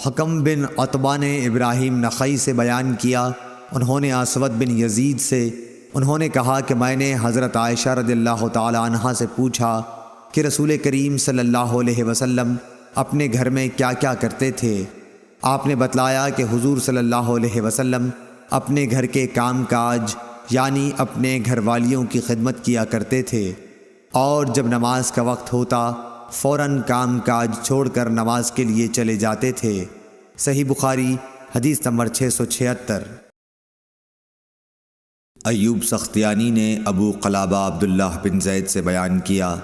حکم بن عتبہ نے ابراہیم نخعی سے بیان کیا، انہوں نے اسود بن یزید سے، انہوں نے کہا کہ میں نے حضرت عائشہ رضی اللہ تعالی عنہا سے پوچھا کہ رسول کریم صلی اللہ علیہ وسلم اپنے گھر میں کیا کیا کرتے تھے۔ آپ نے بتلایا کہ حضور صلی اللہ علیہ وسلم اپنے گھر کے کام کاج یعنی اپنے گھر والیوں کی خدمت کیا کرتے تھے، اور جب نماز کا وقت ہوتا فوراً کام کاج چھوڑ کر نماز کے لیے چلے جاتے تھے۔ صحیح بخاری حدیث نمبر 676۔ ایوب سختیانی نے ابو قلابہ عبداللہ بن زید سے بیان کیا،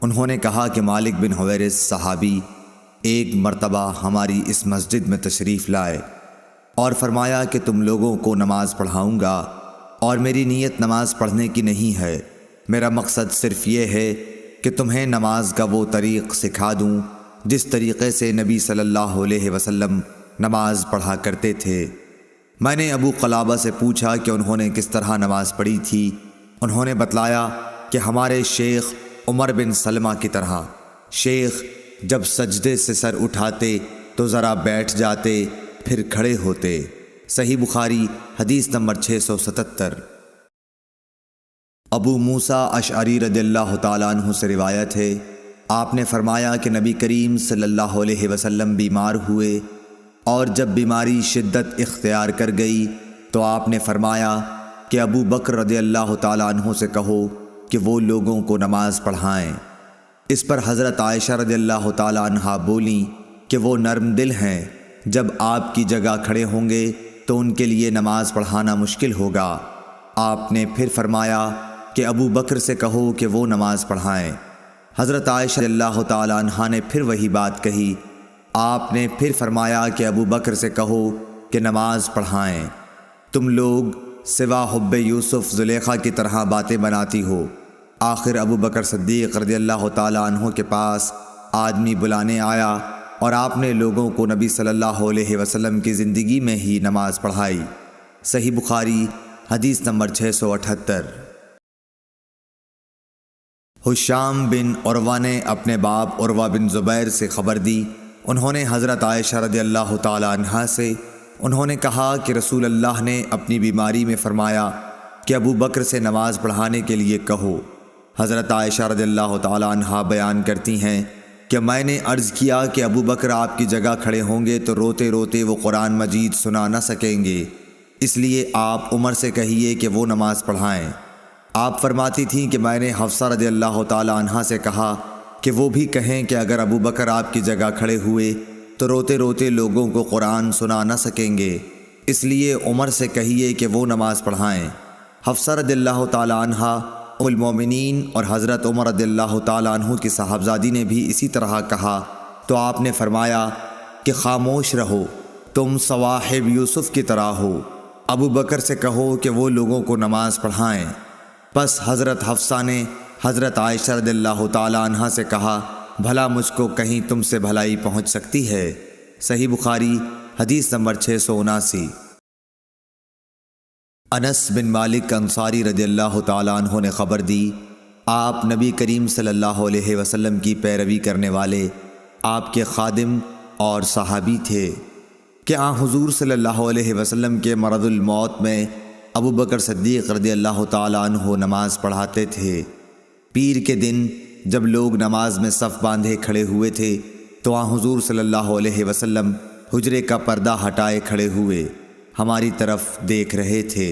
انہوں نے کہا کہ مالک بن حویرث صحابی ایک مرتبہ ہماری اس مسجد میں تشریف لائے اور فرمایا کہ تم لوگوں کو نماز پڑھاؤں گا، اور میری نیت نماز پڑھنے کی نہیں ہے، میرا مقصد صرف یہ ہے کہ تمہیں نماز کا وہ طریق سکھا دوں جس طریقے سے نبی صلی اللہ علیہ وسلم نماز پڑھا کرتے تھے۔ میں نے ابو قلابہ سے پوچھا کہ انہوں نے کس طرح نماز پڑھی تھی، انہوں نے بتلایا کہ ہمارے شیخ عمر بن سلمہ کی طرح۔ شیخ جب سجدے سے سر اٹھاتے تو ذرا بیٹھ جاتے پھر کھڑے ہوتے۔ صحیح بخاری حدیث نمبر 677۔ ابو موسیٰ اشعری رضی اللہ تعالیٰ عنہ سے روایت ہے، آپ نے فرمایا کہ نبی کریم صلی اللہ علیہ وسلم بیمار ہوئے، اور جب بیماری شدت اختیار کر گئی تو آپ نے فرمایا کہ ابو بکر رضی اللہ تعالیٰ عنہ سے کہو کہ وہ لوگوں کو نماز پڑھائیں۔ اس پر حضرت عائشہ رضی اللہ تعالیٰ عنہا بولیں کہ وہ نرم دل ہیں، جب آپ کی جگہ کھڑے ہوں گے تو ان کے لیے نماز پڑھانا مشکل ہوگا۔ آپ نے پھر فرمایا کہ ابو بکر سے کہو کہ وہ نماز پڑھائیں۔ حضرت عائشہ رضی اللہ تعالیٰ عنہا نے پھر وہی بات کہی۔ آپ نے پھر فرمایا کہ ابو بکر سے کہو کہ نماز پڑھائیں۔ تم لوگ سوا حب یوسف زلیخا کی طرح باتیں بناتی ہو۔ آخر ابو بکر صدیق رضی اللہ تعالیٰ عنہ کے پاس آدمی بلانے آیا اور آپ نے لوگوں کو نبی صلی اللہ علیہ وسلم کی زندگی میں ہی نماز پڑھائی۔ صحیح بخاری حدیث نمبر 678۔ حشام بن عروہ نے اپنے باپ عروہ بن زبیر سے خبر دی، انہوں نے حضرت عائشہ رضی اللہ تعالی عنہا سے، انہوں نے کہا کہ رسول اللہ نے اپنی بیماری میں فرمایا کہ ابو بکر سے نماز پڑھانے کے لیے کہو۔ حضرت عائشہ رضی اللہ تعالی عنہا بیان کرتی ہیں کہ میں نے عرض کیا کہ ابو بکر آپ کی جگہ کھڑے ہوں گے تو روتے روتے وہ قرآن مجید سنا نہ سکیں گے، اس لیے آپ عمر سے کہیے کہ وہ نماز پڑھائیں۔ آپ فرماتی تھیں کہ میں نے حفصہ رضی اللہ تعالی عنہا سے کہا کہ وہ بھی کہیں کہ اگر ابو بکر آپ کی جگہ کھڑے ہوئے تو روتے روتے لوگوں کو قرآن سنا نہ سکیں گے، اس لیے عمر سے کہیے کہ وہ نماز پڑھائیں۔ حفصہ رضی اللہ تعالی عنہا ام المومنین اور حضرت عمر رضی اللہ تعالی عنہ کی صاحبزادی نے بھی اسی طرح کہا، تو آپ نے فرمایا کہ خاموش رہو، تم صواحب یوسف کی طرح ہو، ابو بکر سے کہو کہ وہ لوگوں کو نماز پڑھائیں۔ پس حضرت حفصہ نے حضرت عائشہ رضی اللہ تعالی عنہا سے کہا، بھلا مجھ کو کہیں تم سے بھلائی پہنچ سکتی ہے؟ صحیح بخاری حدیث نمبر 679۔ انس بن مالک انصاری رضی اللہ تعالی عنہ نے خبر دی، آپ نبی کریم صلی اللہ علیہ وسلم کی پیروی کرنے والے آپ کے خادم اور صحابی تھے کہ حضور صلی اللہ علیہ وسلم کے مرض الموت میں ابو بکر صدیق رضی اللہ تعالی عنہ نماز پڑھاتے تھے۔ پیر کے دن جب لوگ نماز میں صف باندھے کھڑے ہوئے تھے تو حضور صلی اللہ علیہ وسلم حجرے کا پردہ ہٹائے کھڑے ہوئے ہماری طرف دیکھ رہے تھے۔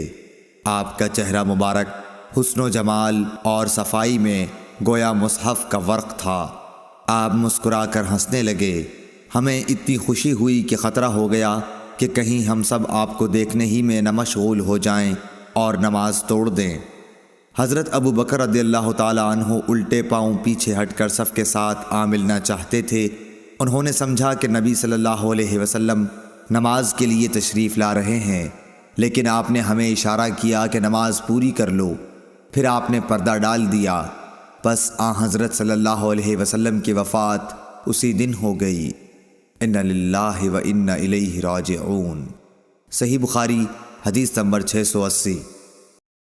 آپ کا چہرہ مبارک حسن و جمال اور صفائی میں گویا مصحف کا ورق تھا۔ آپ مسکرا کر ہنسنے لگے، ہمیں اتنی خوشی ہوئی کہ خطرہ ہو گیا کہ کہیں ہم سب آپ کو دیکھنے ہی میں نہ مشغول ہو جائیں اور نماز توڑ دیں۔ حضرت ابو بکر رضی اللہ تعالی عنہ الٹے پاؤں پیچھے ہٹ کر صف کے ساتھ آ ملنا چاہتے تھے۔ انہوں نے سمجھا کہ نبی صلی اللہ علیہ وسلم نماز کے لیے تشریف لا رہے ہیں، لیکن آپ نے ہمیں اشارہ کیا کہ نماز پوری کر لو، پھر آپ نے پردہ ڈال دیا۔ بس حضرت صلی اللہ علیہ وسلم کی وفات اسی دن ہو گئی۔ ان للہ و انا الیہ راجعون۔ صحیح بخاری حدیث نمبر 680۔